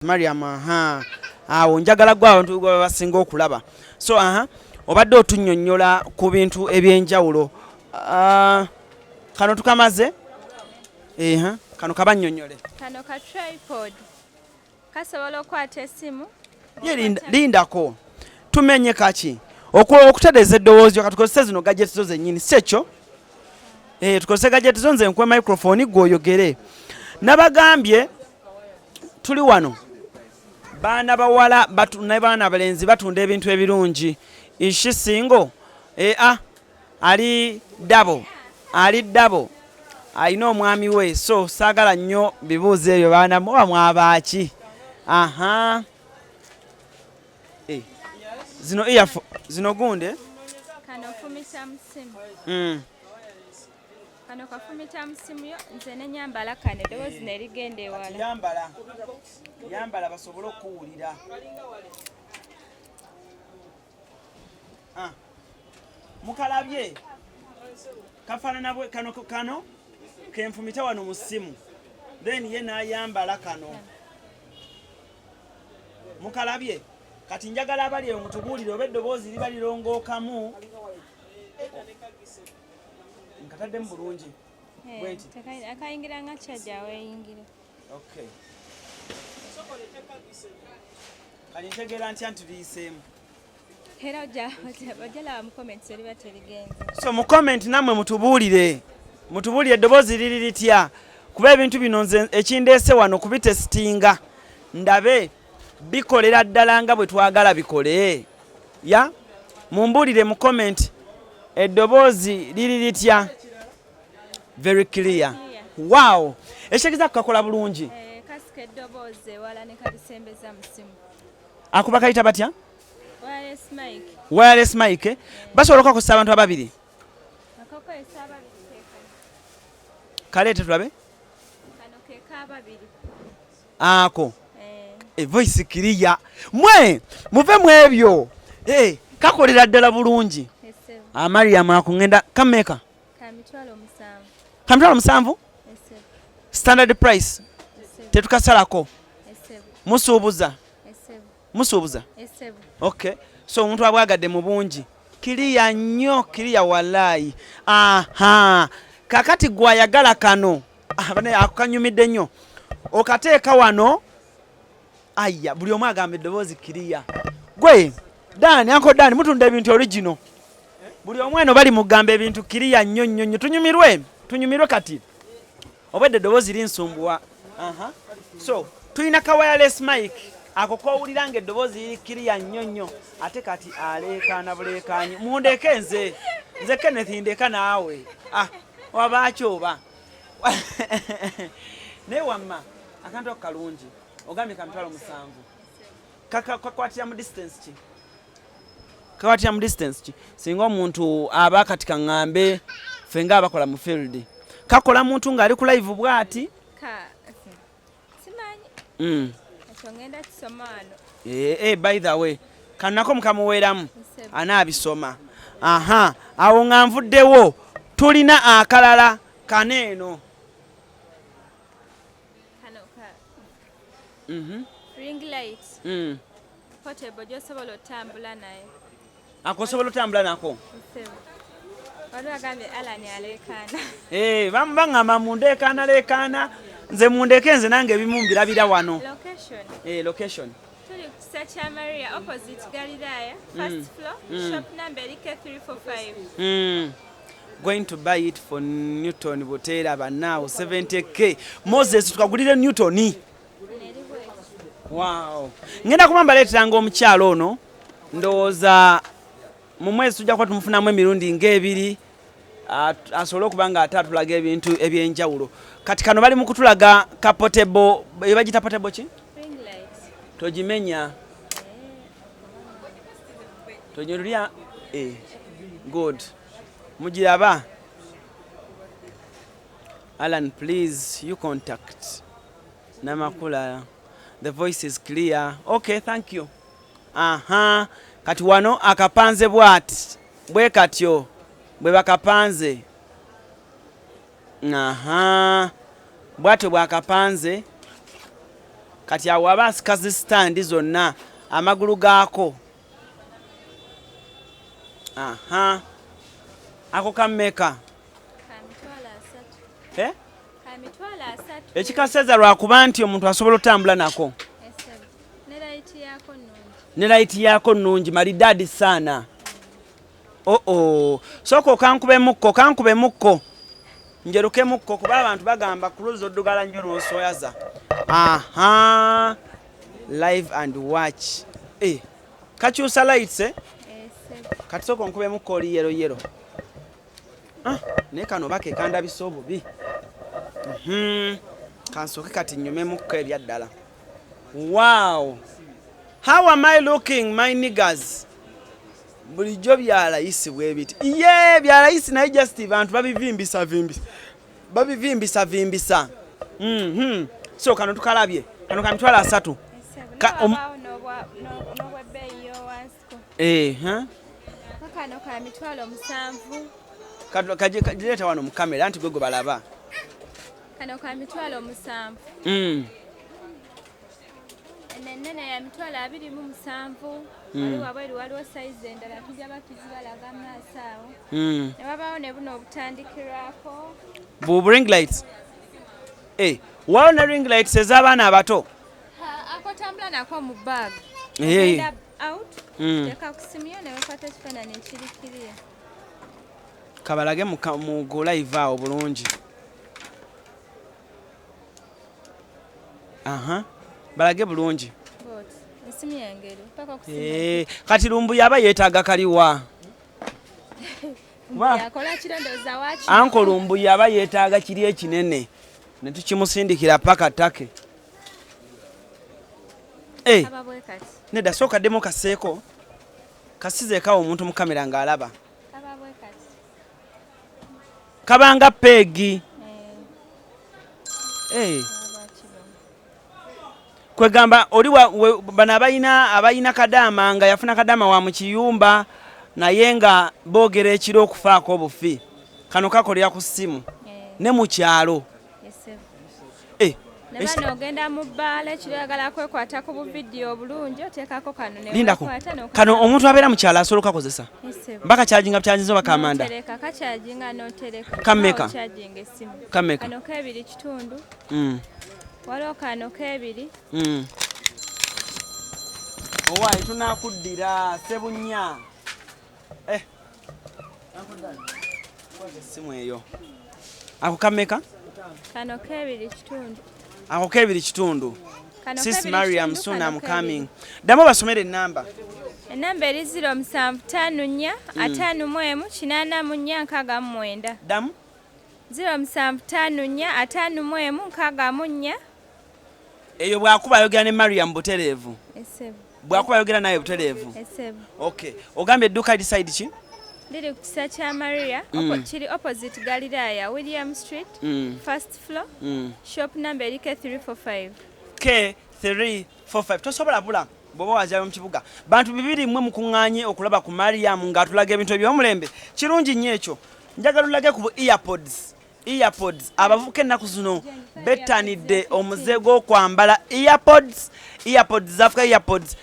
Mariam awo njagala gwa abantu gwe basinga okulaba. So obadde otunnyonnyola ku bintu ebyenjawulo. Kano tukamaze? Kano kabannyonnyole. Kano ka tripod. Kasobola okwata essimu. Lindako. Tumenye kaki. Okutereeza eddoboozi katukozese zino gadgets zo zennyini si ekyo? Tukozese gadgets zo nze nkwe microphone gw'oyogere. Nabagambye tuli wano. Baana bawala ne baana balenzi batunda ebintu ebirungi. Ishi singo ali dabo alina omwami we, so saagala nnyo bibuuzo ebyo baana muba mwabaaki. Zino gunde Kano fumita musimu. Kano kafumita musimu yo nze ne nyambala kane eddoboozi ne ligenda ewala. Yambala basobole okuwulira. Mukalabye kafaanana bwe kano kenfumita wano mu ssimu, then ye n'ayambala kano. Mukalabye kati njagala abali eyo mutubuulire oba eddoboozi liba lirongookamu. Nkataddemu bulungi akayingira nga kyajja weeyingire. Okay. Kali ntegeera ntya nti liyiseemu. Era ojjalaba mu comments eriba terigenze. So mu comment nammwe mutubuulire eddoboozi liri litya, kuba ebintu bino nze ekindeese wano kubitesitinga ndabe bikolera ddala nga bwe twagala bikole. Mumbuulire mu comment eddoboozi liri litya. Very clear. Wow. Ekitegeza kukakola bulungi. Kasika eddoboozi ewala ne kalisembeza mu ssimu. Akuba kayita batya? Wireless mic. Wireless mic. Basobola okukozesa abantu ababiri. Akakozesa ababiri teekano. Kaleete tulabe. Kano ke kababiri. Ako. Voice clear. Muve mu ebyo. Kakolera ddala bulungi. Mariam akungenda kameka. Kamitwalo musanvu. Standard price. Tetukasalako. Musuubuza. Okay. So omuntu abwagadde mu bungi. Kiriya nnyo, kiriya wallahi. Kakati gwe Ayagala kano. Akanyumidde nnyo. Okateeka wano. Buli omu agamba eddoboozi kiriya. Gwe Uncle Dani mutunda ebintu original. Buli omu eno bali mugamba ebintu kiriya nnyo nnyo. Tunyumirwe kati. Obwedde eddoboozi linsumbuwa. So tulina ka wireless mic. Ako kowulira ng'eddoboozi liri kiriya nnyo nnyo. Ate kati aleekaana buleekaanyi. Mundeeke nze Kenneth ndeeka naawe. Wabaaki oba. Naye wamma akantu ako kalungi. Ogambye kamitwalo musanvu. Kakwatira mu distance ki? Singa omuntu aba kati kaŋŋambe ffe nga abakola mu field. Kakola muntu ng'ali ku live bw'ati. Simanyi. Ngenda kisoma wano. By the way, kanako mukamuweeramu anaabisoma. Awo nga nvuddewo tulina akalala kaneeno. Ring light. Portable josobola otambula naye. Akosobola otambula nako. Waliwo agambye Alan aleekaana. Baŋŋamba mundeekaana leekaana. Nze mundeeke nze nange ebimu mbirabira wano. Location. Tuli ku kisa kya Maria opposite Galilaya, first floor, shop number erike 345. Going to buy it for Newton Butera now 70k. Moses tukagulire Newton. Wow. Ngenda kumamba leetanga omukyalo ono ndowooza mu mwezi tujja kuba tumufunamu emirundi ng'ebiri asobole okuba nga ate atulaga ebintu ebyenjawulo. Kati kano bali mu kutulaga ka portable, bagita portable ki? Ring light. Togimenya. Tonyolulya. Good. Mugiraba. Alan, please, you contact Namakula. The voice is clear. Okay, thank you. Kati wano akapanze bwe katyo bwe bakapanze. Bwatyo bwakapanze kati awo aba asikazi stand zonna amagulu gaako aha ako kammeka ekikaseza lwakuba nti omuntu asobola otambula nako ne layiti yaako nnungi maridadi saana sooka okankube mukko njeruke mukko kuba abantu bagamba kuluzi oddugala nnyo n'osoyaza aha live and watch kakyusa lights kati sooka onkube mukko oli yero naye kano bake kandabisa obubi kansooke kati nnyume mukko ebyaddala wow how am I looking my niggas bulijjo byalayisi bwe biti byalayisi naye just bantu babivimbisa so kano tukalabye kano ka mitwalo 3 kano ka mitwalo 7 kajireeta wano mu kamera anti gwe balaba kano ka mitwalo 7 enene ya mitwalo 27 waliwo abweru waliwo size endala tujja batuzibalaga maaso awo ne babaawo ne buno obutandikirwako bu ring lights waliwo ne ring lights ez'abaana abato akotambula nako mu bag out teka kusimyo ne wekwata ekifaananyi ekirikiriya kabalage mu go live awo bulungi balage bulungi kati lumbu yaba yeetaaga kaliwa anko lumbu yaba yeetaaga kiri ekinene ne tukimusindikira paka take nedda sooka ddemu kaseeko kasizeekawo omuntu mu kamera ng'alaba kabanga peegi kwegamba oli bano abayina kadaama nga yafuna kadaama wa mu kiyumba naye nga boogera ekiro okufaako obufi kano kakolera ku ssimu ne mu kyalo nebano ogenda mu bbaala ekiro yagala kwekwata ku buvidiyo obulungi oteekako kano lindako kano omuntu abeera mu kyalo asobola okakozesa mpaka kyajinga bukyajinza oba kamanda kammeka kano k'ebiri kitundu waliwo kano k'ebiri owaayi tunakuddira sebunya essimu eyo ako kammeka kano k'ebiri kitundu ako k'ebiri kitundu sis Mariam soon I'm coming ddamu basomere ennamba eri 0754 51 84 ddamu 0754 51 eyo bwakuba ayogera ne Mariam butereevu bwakuba ayogera naye butereevu okay ogambye edduuka liside ki liri ku kisa kya Maria kiri opposite Galilaya William Street first floor shop number eri K345 K345 tosobola bula bwoba wajayo mu kibuga bantu bibiri mmwe mukuŋŋaanye okulaba ku Mariam ng'atulaga ebintu eby'omulembe kirungi nnyo ekyo njagala ulage ku earpods abavuka ennaku zino bettanidde omuze gw'okwambala earpods zafuka earpods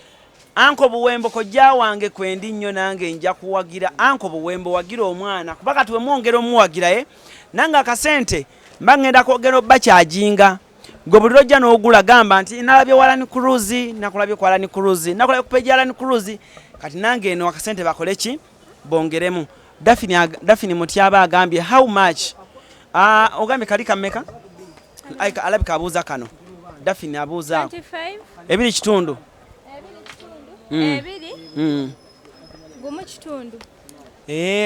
anko buwembo kojja wange kwendi nnyo nange nja kuwagira anko buwembo wagira omwana kuba kati we mwongera omuwagira nange akasente mba ngenda kwogera bakyajinga gwe buli lwojja n'ogula gamba nti nalabye walani cruise nakulabye ku Alani Cruise nakulabye ku peji Alani Cruise kati nange eno akasente bakole ki bongeremu Dafini Mutyaba agambye how much ogambye kali kammeka alabika abuuza kano Dafini abuuza 25 ebiri kitundu ebiri gumu kitundu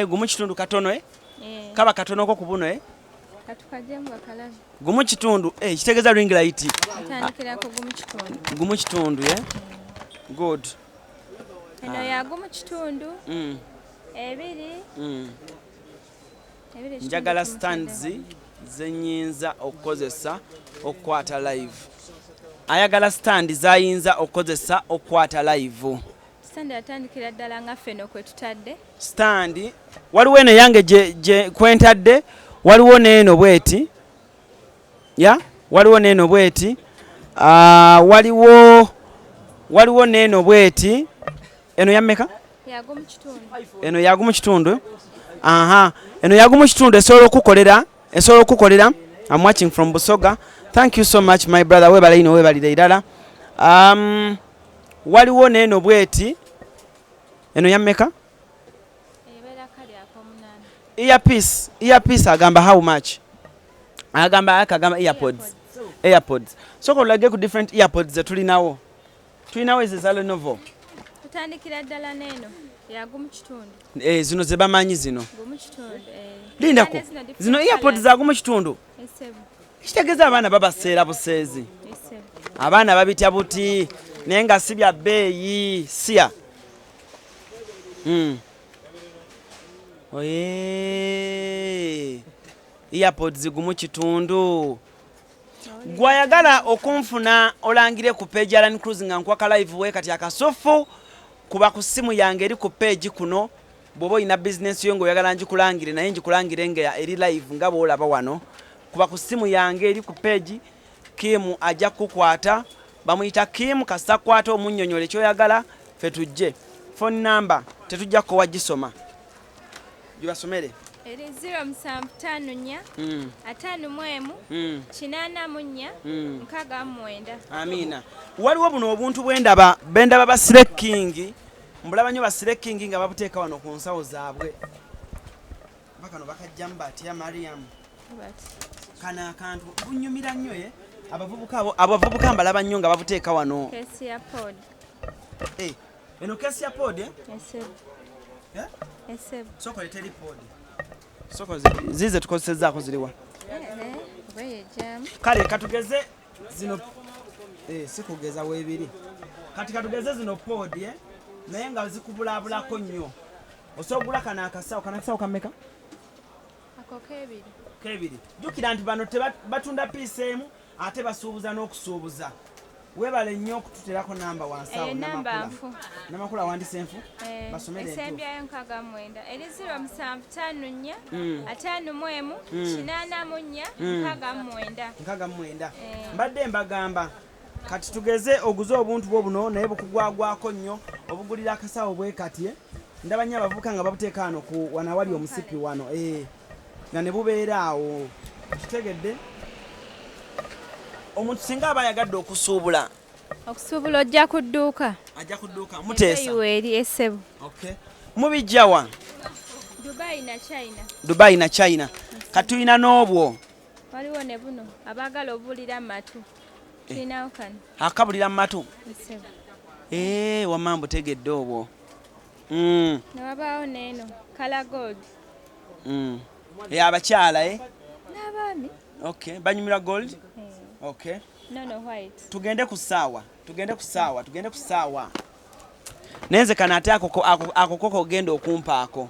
gumu kitundu katono kaba katonoko ku buno katukajemu bakalabi gumu kitundu kitegeeza ring light atandikirako gumu kitundu good eno ya gumu kitundu ebiri njagala stands zenyinza okukozesa okukwata live ayagala stand zayinza okukozesa okukwata live stand atandikira ddala nga ffeno kwe tutadde stand waliwo eno yange gye kwentadde waliwo n'eno bweti waliwo n'eno bweti waliwo neeno bweti eno yammeka eno yagumu kitundu eno yagumu kitundu esobola okukolera. I'm watching from Busoga. Thank you so much my brother, webala ino webalire irala. Waliwo neeno bweti eno yammeka earpiece agamba how much agamba earpods so kolage ku different earpods tulinawo ezo za Lenovo tutandikira ddala neeno yagumu kitundu zino ze bamanyi zino lindako zino earpods zagumu kitundu kitegeeza abaana babaseera buseezi abaana babitya buti naye nga si bya bbeeyi siya earpods gumu kitundu. Gwayagala okunfuna olangire ku page ya Land Cruise nga nkwaka live we kati akasufu kuba ku simu yange eri ku page kuno bwoba olina business yo ng'oyagala ngikulangire naye ngikulangire nga eri live nga bw'olaba wano kuba ku simu yange eri ku page Kim ajja kukwata bamuyita Kim kasita kwata omunnyonnyole ky'oyagala fe tujje phone number tetujja ko wagisoma gibasomere eri 0754 51 84 69. Amina. Waliwo buno obuntu bwendaba basreking mbulaba nnyo basreking nga babuteeka wano ku nsawo zaabwe bakano bakajjamu batya Mariam kana akantu bunyumira nnyo abavubuka mbalaba nnyo nga babuteeka wano eno kesi ya pod soko leteri pod soko zize tukozesezzaako ziriwa kale katugeze zino sikugeza weebiri kati katugeze zino pod naye nga zikubulabulako nnyo osogula kana akasawo kameka ako kebiri jukira nti bano batunda piisi emu ate basuubuza n'okusuubuza webale nnyo okututerako namba wansawo namakula wandisa enfu basomere esembyayo 69 eri 0754 51 84 69 mbadde mbagamba kati tugeze oguze obuntu bwo buno naye bukugwagwako nnyo obugulira akasawo bwe kati ndaba nnyo abavubuka nga babuteeka wano wanawali omusipi wano nga ne bubeera awo kitegedde omuntu singa aba yagadde okusuubula ojja ku dduuka muteesa eri essebu mubijjawa Dubai na China katulina n'obwo waliwo ne buno abaagala obulira matu tulinawo kano akabulira mu matu wamma mbutegedde obwo ne wabaawo neeno kala gold abakyala n'abaami banyumira gold white tugende ku ssaawa nenze kana ate akokoko ogenda okumpaako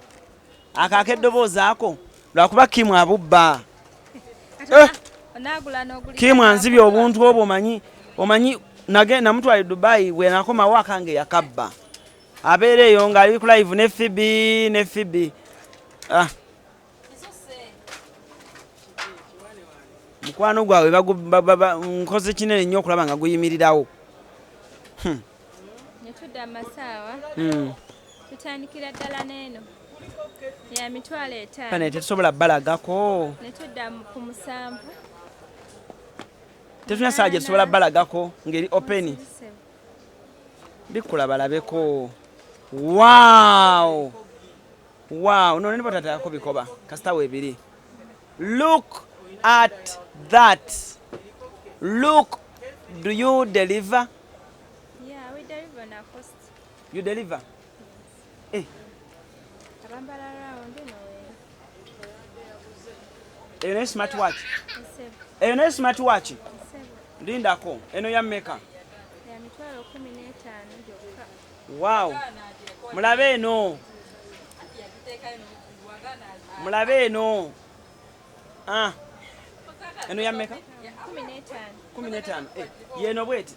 akaako eddoboozi ako lwakuba Kimu abubba Kimu anzibye obuntu obwo omanyi namutwale Dubai bwe nakomawo akange yakabba abeera eyo ng'ali ku live ne Fibi mukwano gwawe nkoze kinene nnyo okulaba nga guyimirirawo netudda amasaawa tutandikira ddala neeno ya 5,000 kane tetusobola balagako netudda ku 7 tetulina saawa gye tusobola balagako ngeri openi bikula balabeko wow no nibo tatalako bikoba kasita weebiri look at that. Look, do you deliver? Yeah, we deliver na cost. You deliver? Yes. Abambala around eno smartwatch? Eno smartwatch? Lindako, eno ya meka? Ya 15 gyokka. Wow. Mulabe eno. Eno ya meka? 15. Yeno bweti?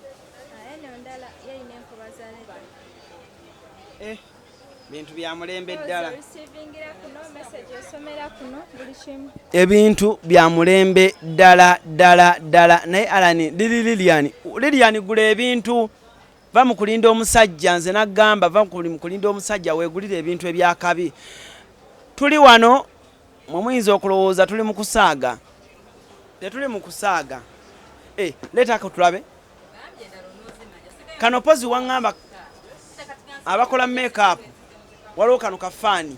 Eno ndala yayina enkoba za leda. bintu bya mulembe ddala ebintu bya mulembe ddala naye alani liliani gula ebintu va mu kulinda omusajja nze nagamba va mu kulinda omusajja weegulira ebintu ebyakabi tuli wano muyinza okulowooza tuli mu kusaaga tetuli mu kusaaga leetako tulabe kano pozi waŋŋamba abakola make-up waliwo kano kafaani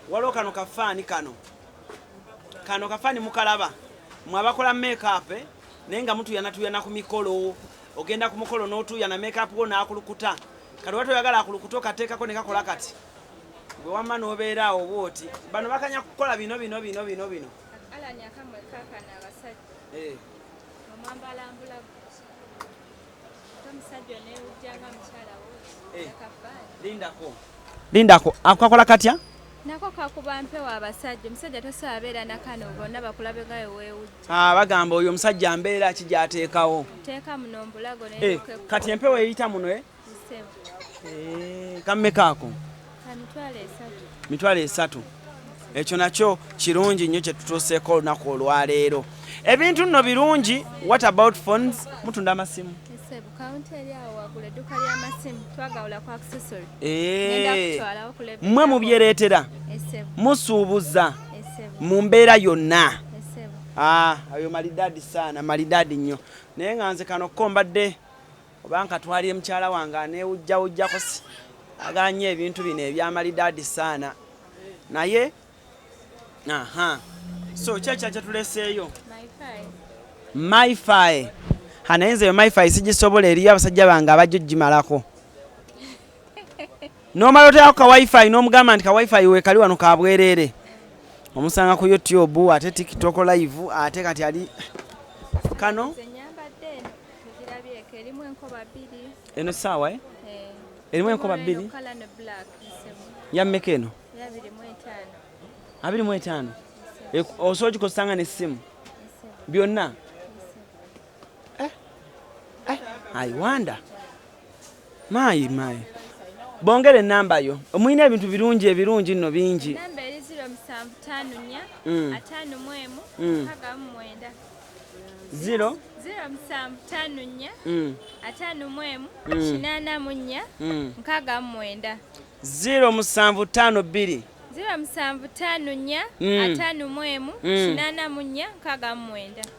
waliwo kano kafaani kano kafaani mukalaba mwe abakola make-up naye nga mutuyana ku mikolo ogenda ku mukolo n'otuyana make-up wo n'akulukuta kati watoyagala akulukuta okateekako ne kakola kati gwe wamma n'obeera awo bwoti bano bakanya kukola bino lindako akakola katya nako kakuba mpewo abasajja omusajja tosabeera nakano bonna bakulabe nga weewujja bagamba oyo omusajja mbeera ki gyateekawo teeka muno mbulago kati empewo eyita muno kammekaako mitwalo 3 ekyo nakyo kirungi nnyo kyetutuuseeko olunaku olwaleero ebintu nno birungi. What about phones? Mutunda amasimu mmwe mubyereetera musuubuza mu mbeera yonna ayo malidadi sana malidadi nnyo naye nga nze kano ko mbadde oba nkatwalire mukyala wange aneewujjawujjako aganye ebintu bino ebyamalidadi sana naye so kyekya kyetuleseeyo myfi naye nze eyo myfi sigisobola eriyo abasajja bange abajjo gimalako nomala oteako ka wifi n'omugamba nti ka wifi weekali wano kabwereere omusanga ku YouTube ate TikTok live ate kati ali kano eno saawa erimu enkoba 2 yammeka eno 25 osobola gikozesanga n'essimu byonna I wonder mayi bongere enamba yo omuyina ebintu ebirungi nno bingi namba eri 0754 55 0 0754 55 89 0752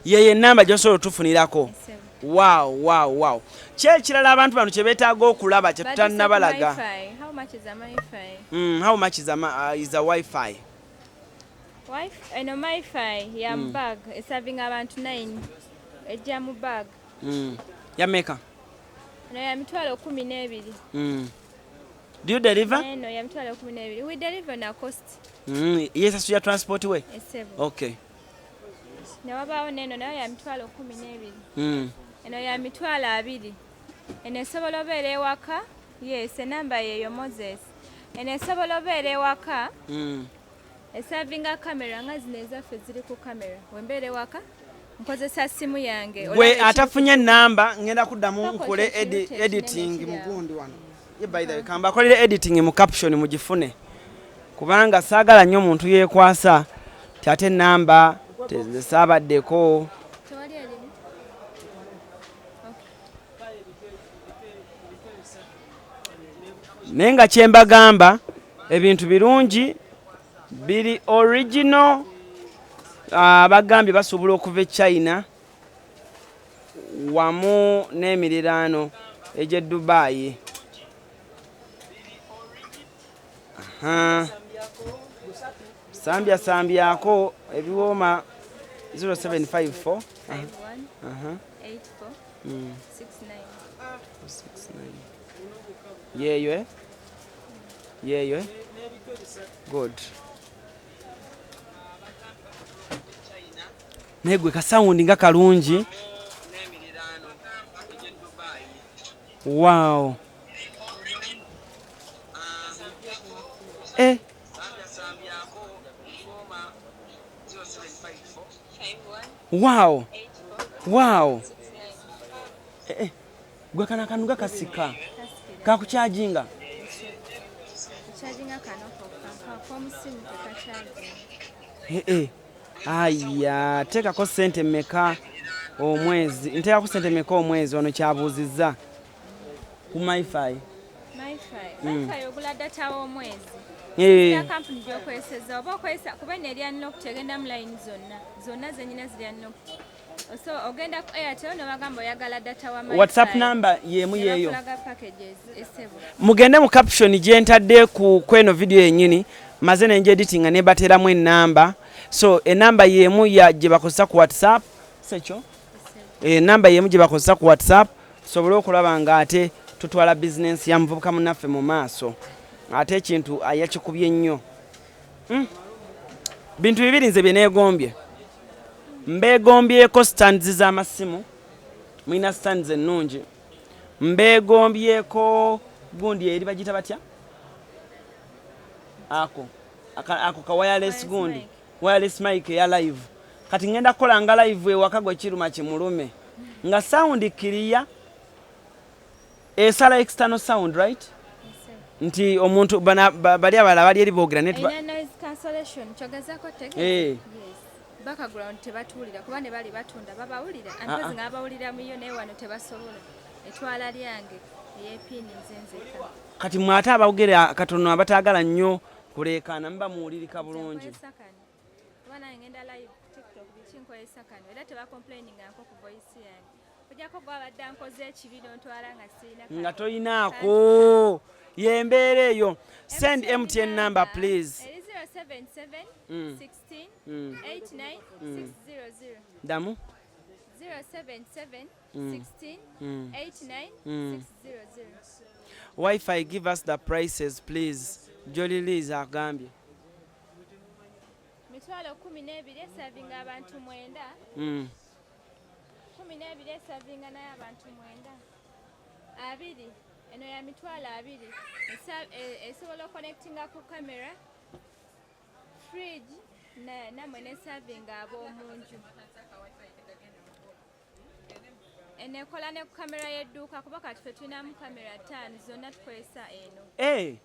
yeye enamba gyosobola otufunirako. Wow. Kyekirala abantu bano kye beetaaga okulaba kye tutannabalaga. How much is a MiFi? How much is a Wi-Fi? Eno MiFi ya bag serving abantu 9 ejja mu bag. Yameka? No ya mitwalo 12. Do you deliver? No ya mitwalo 12. We deliver na cost. Yes, ya transport way. Okay. Na wabaawo neno nayo ya mitwalo 12. Eno ya mitwalo 2. Eno esobola obeera ewaka. Yes, enamba yeyo Moses. Eno esobola obeera ewaka. Esavinga kamera nga zino ezaffe ziri ku kamera. Wembeera ewaka nkozesa simu yange. Gwe atafunye enamba ngenda kuddamu nkole editing mugundi wano. Ye by the way kamba akolere editing mu caption mugifune. Kubanga saagala nnyo omuntu yeekwasa tate enamba tezisabaddeko. Naye nga kyembagamba ebintu birungi biri original. Abagambye basobola okuva e China wamu n'emiriraano egy'e Dubai. Sambyako ebiwooma 0754 yeyo good. Negwe kasawundi nga kalungi. Wow. Wow. gwe kana kanuga kasika kakucharginga charginga kano kwa Masimu tekacharginga aya tekako sente meka omwezi nteka ku sente meka omwezi ono kyabuuzizza ku MiFi ogula data w'omwezi ya kampuni gy'okozesa oba okozesa kuba ne erya nnyo okutegenda mu line zonna zennyina zirya nnyo so ogenda ku Airtel n'obagamba oyagala data wa MiFi WhatsApp number yemu yeeyo packages esebo mugende mu caption gye ntadde ku eno video yennyini maze nenje editing ne bateramu enamba so enamba yemu ya gye bakozesa ku WhatsApp sekyo enamba yemu gye bakozesa ku WhatsApp sobole okulaba nga ate tutwala business ya muvubuka munaffe mu maaso ate ekintu ayakikubye nnyo bintu bibiri nze bye neegombye mbeegombyeko stands z'amasimu mulina stands ennungi mbeegombyeko gundi eri bagita batya ako ka wireless gundi wireless mic ya live kati ngenda kukola nga live ewaka gwe kiruma kimulume nga sound kiriya esala external sound right nti omuntu bali abala bali eri boogera noise cancellation kyogezako tegezi background tebatuulira kuba ne bali batunda babawulira antozi nga babawulira muyo naye wano tebasobola etwala lyange ey'epiini nzenzeka kati mwate abawogera katono abataagala nnyo kuleekaana muba muwulirika bulungi kuba naye ngenda live tiktok bikinkozesa kano era tebacomplaininganko ku voice yange ojjako gwabadde nkoze ekibi nontwala nga sirina nga toyinaako yembeera eyo send MTN number please 077 16 89 600 damu 077 16 89 600 Wi-Fi give us the prices please Jolly Liz agambye mitwalo 12 esavinga abantu 9 12 esavinga naye abantu 9 abiri eno ya mitwalo 2 esobola connectinga ku camera fridge namwe ne serving ab'omunju enekola ne ku kamera y'edduuka kuba kati ffe tulinamu kamera 5 zonna tukozesa eno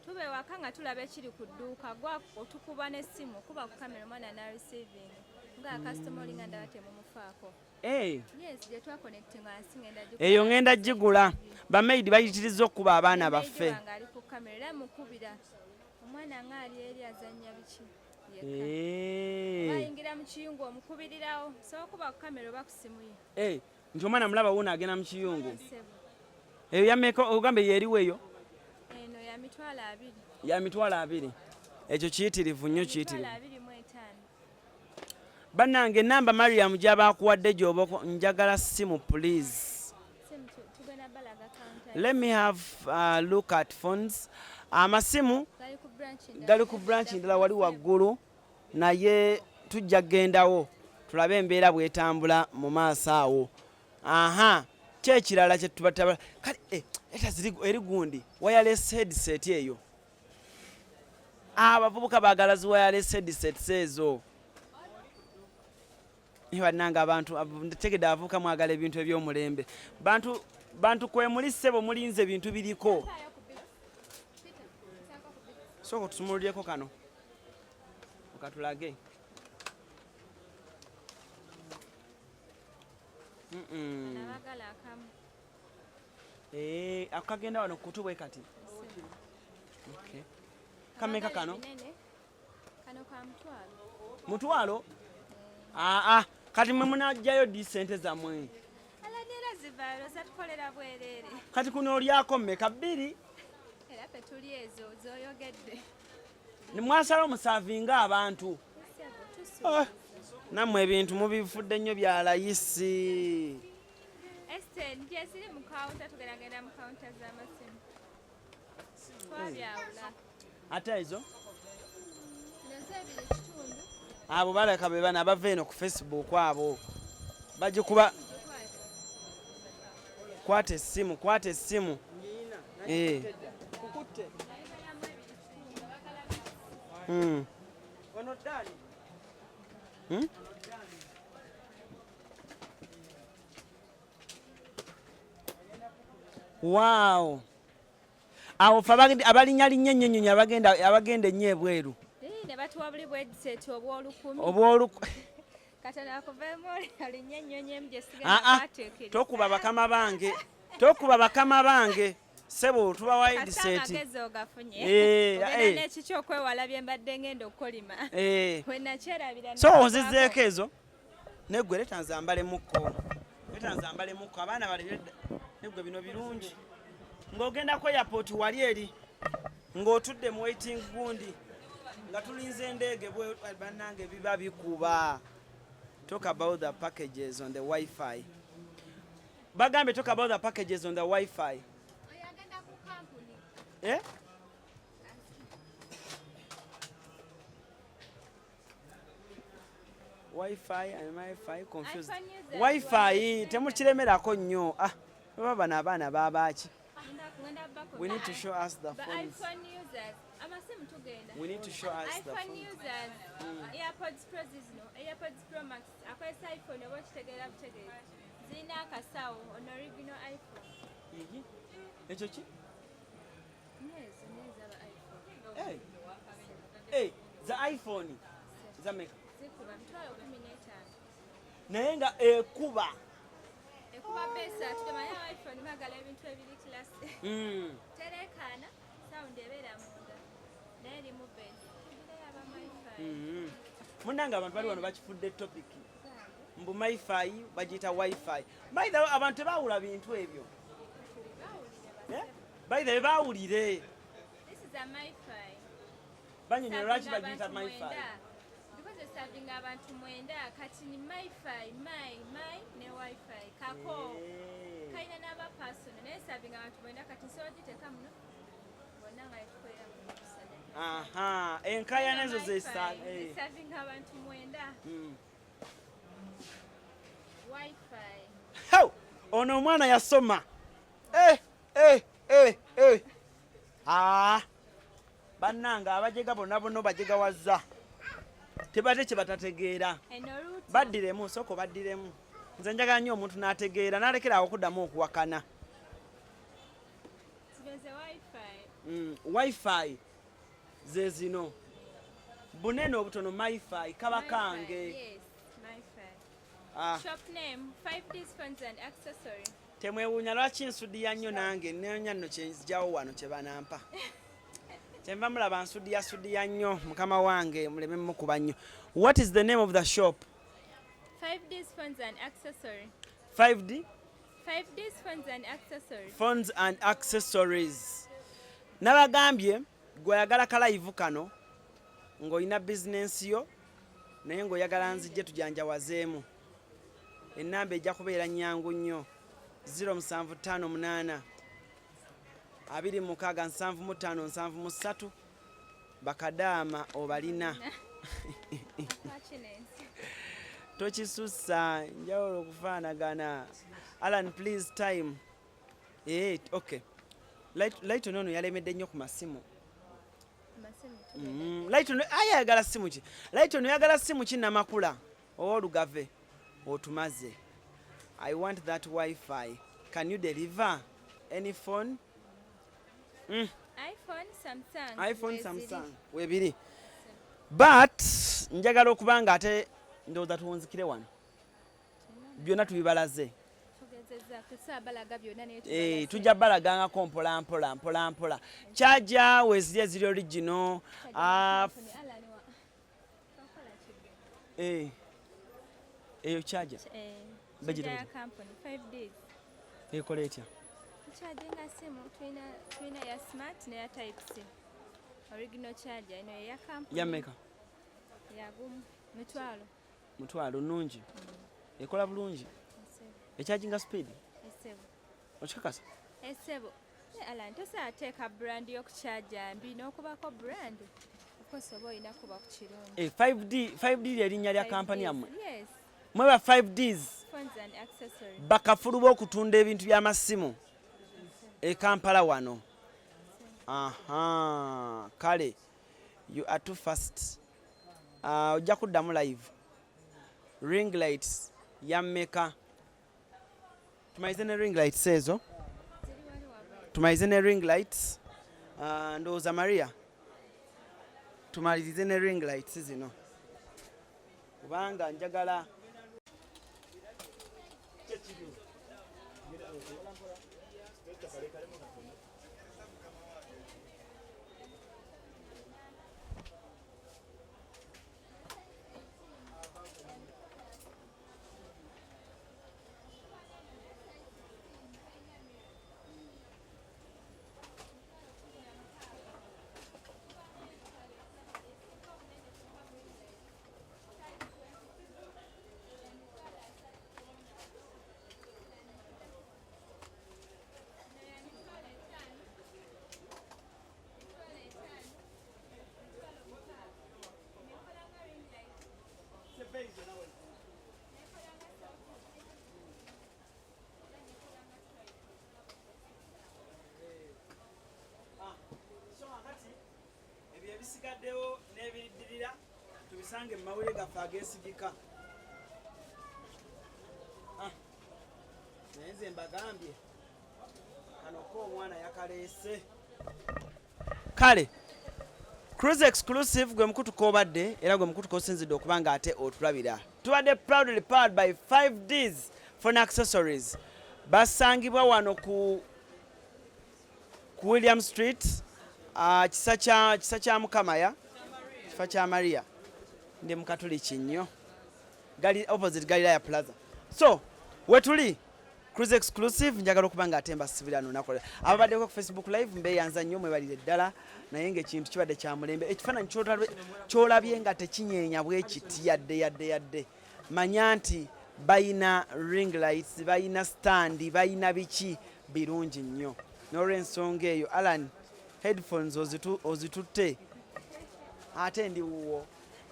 tube waka nga tulaba ekiri ku dduuka gwa otukuba n'essimu kuba ku kamera omwana na receiving nga customer olinga ndaba temumufaako yes gye twakonectinga wansi eyo ngenda gigula bamaidi bayitiriza okuba abaana baffe nga ali ku kamera era mukubira omwana nga ali eri azannya biki bayingira mu kiyungu omukubirirawo sobola kuba ku kamera oba ku simu ye nti omwana mulaba wuno agenda mu kiyungu eyo yameeko ogambe yeeriwo eyo eno ya mitwalo 2 ya mitwalo 2 ekyo kiyitirivu nnyo kiyitirivu bannange enamba Mariam gy'abaakuwadde gy'oba njagala simu please let me have a look at phones amasimu gali ku branch ndala wali waggulu naye tujja gendawo tulabe embeera bwetambula mu maaso awo kyekirala kyetubataba kale eta ziri eri gundi wireless headset eyo abavubuka baagala zi wireless headsets ezo bannanga abantu tegedde abavubuka mwagala ebintu eby'omulembe bantu kwemulise bo mulinze ebintu biriko soko tusumulieko kano okatulage akagenda wano kutubwe kati kameka kano mutwalo kati mwe munajjayo di sente zammwe kati kuno olyako mmeka 2 nimwasala omusaavinga abantu nammwe ebintu mubifudde nnyo bya layisi ate ezo abo baleka be bana bava eno ku Facebook abo bagikuba kwata essimu Wow. Awo fa abalinya nnyo abagenda ennyo ebweru. Ne batuwa buli bwediseti obw'olukumi. Katana kuveemo alinya nnyo gye sigenda kwateekera. Tokuba bakama bange. Sebo tuba wa headset. Magezi ogafunye. N'eki kyokwewala bye mbadde ngenda okukolima. Wenakyerabira. So onzizeeko ezo. Neggwe letanzambale mukko. Abaana bali neggwe bino birungi. Ng'ogenda ku airport wali eri. Ng'otudde mu waiting gundi. Nga tulinze endege bannange biba bikuba. Talk about the packages on the Wi-Fi. Bagambe talk about the packages on the Wi-Fi. Eh? Wi-Fi and Wi-Fi confused. Wi-Fi temukiremerako nnyo. Baba bano abaana babaaki. We need to show us the phones. iPhone users. Amasimu tugenda. We need to show us the phones. iPhone users. AirPods Pro zino. AirPods Pro Max. Akozesa iPhone oba kitegeera butegeera. Zirina akasawo on original iPhone. Ekyo ki? Hey, the iPhone. Zameka. Zikuba mtwalo 15. Naye nga ekuba. Ekuba pesa tutemanya iPhone magala ebintu ebiri klasi. Terekana sound ebeera munda. Naye eri mu base. Tugire aba Wi-Fi. Munanga abantu bali wano bakifudde topic. Mbu Wi-Fi bagiyita Wi-Fi. By the way abantu tebawula bintu ebyo. By the way bawulire. This is a Wi-Fi. Banyonyo lwaki bagiyita Wi-Fi? Because serving abantu mwenda kati ni Wi-Fi, ne Wi-Fi. Kako. Kaina n'aba personal naye serving abantu mwenda kati sogiteka muno. Bonna nga tukolera mu kusala. Enkaya nezo zesa. Serving abantu mwenda. Wi-Fi. Ono omwana yasoma. Bannanga abajega bonna bajegawazza. Tebate kye batategeera. Baddiremu soko baddiremu. Nze njagala nnyo omuntu n'ategeera n'alekera okuddamu okuwakana. Wi-Fi ze zino. Bunene obutono Wi-Fi kaba kange. Yes, Wi-Fi. Shop name 5D's Phones and Accessory. Temwewuunya lwaki nsudiya nnyo nange neonya nno kyenzijawo wano kye banampa. Kyemba mulaba nsudiya nnyo mukama wange muleme mukuba nnyo. What is the name of the shop? 5D's Phones and Accessory. 5D? 5D's Phones and Accessories. Phones and Accessories. Nabagambye gwe oyagala kalive kano ng'olina business yo naye ng'oyagala nzijje tujanjawazeemu. Ennamba ejja kubeera nnyangu nnyo. 0758 26 bakadaama obalina. Tokisussa njawulo okufaanagana. Alan please time. Okay. Lighton ono yalemedde nnyo ku masimu. Lighton ayagala simu ki? Lighton oyagala simu ki namakula? Olugave otumaze. I want that Wi-Fi. Can you deliver any phone? iPhone, Samsung. Webiri. But njagala okubanga ate ndowooza tuwunzikire wano. Byonna tubibalaze. Tujja balagangako mpola. Charger wezirya ziri original. Eyo charger. Budget company 5D's. Ekola etya? Charging simu tuina ya smart na ya type C. Original charger ino ya company. Ya meka. Ya gumu mutwalo nungi. Ekola bulungi. Charging speed. Ochikakasa? Esebo. Alan tosa take a brand yok charger mbi n'okubako brand. Okosobo ina kuba ku kirungi. 5D erinnya lya company amwe. Yes. Mweba 5D's. Phones and accessories. Bakafulu b'okutunda ebintu by'amasimu. Kampala wano. Kale. You are too fast. Ojja kuddamu live. Ring lights ya meka. Tumalize ne ring lights ezo. tumalize ne ring lights. Ndowooza Maria tumalirize ne ring lights zino kubanga njagala ebisigaddewo n'ebiriddirira tubisange mu mawulire gaffe ageesigika. Naye nze mbagambye kano ko omwana yakaleese. Kale Cruise Exclusive gwe mukutu koobadde era gwe mukutu kosinzidde okuba nga ate otulabira. Tubadde proudly powered by 5Ds Phone Accessories. Basangibwa wano ku William Street, kisa kya Mukamaya, kifa kya Maria. Ndi Mukatuliki nnyo. Gali opposite Galilaya Plaza. So, wetuli Cruise Exclusive njagala okuba nga atemba sibira nunakola. Ababaddeko ku Facebook live mbeyanza nnyo mwebalire ddala naye ng'ekintu kibadde kya mulembe. Ekifaananyi kyolabye nga tekinyeenya bwe kiti yadde. Manya nti bayina ring lights, bayina stand, bayina biki birungi nnyo. N'olw'ensonga eyo Alan headphones ozitutte ate ndi wuwo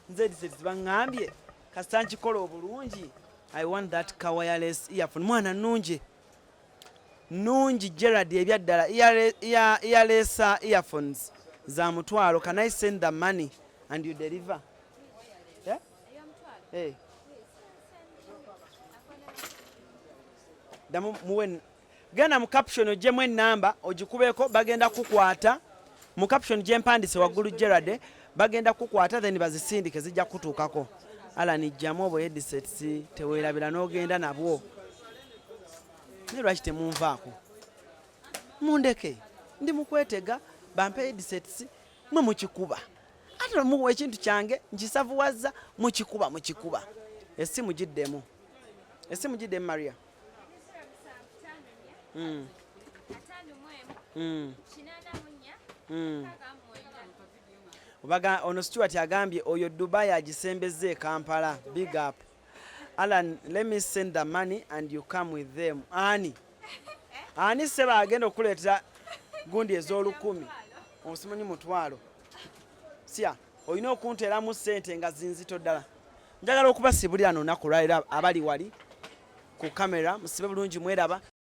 nze headset baŋŋambye kasita nkikola obulungi. I want that ka wireless earphone. Mwana nungi Gerard ebyaddala earless earphones za mutwalo. Can I send the money and you deliver? Yeah? Hey. Damu muwen genda mu caption ojjemu ennamba ogikubeko bagenda kukwata mu caption gyempandise waggulu Gerard bagenda kukwata then bazisindike zijja kutuukako. Alan jjamu obwo headsets teweerabira n'ogenda nabwo. Ne lwaki temunvaako? Mundeke ndi mukwetega bampe headsets mwe mukikuba. Ate muwe ekintu kyange nkisavuwazza mukikuba. Essimu giddemu Maria. Obaga ono Stuart agambye oyo Dubai agisembezze Kampala. Big up. Alan, let me send the money and you come with them. Ani seba agenda okuleetera gundi ez'olukumi omusimunyi mutwalo. Sia olina okunteeramu ssente nga zinzito ddala. Njagala okubasibulira no naku lwaliro abali wali ku kamera musibe bulungi mweraba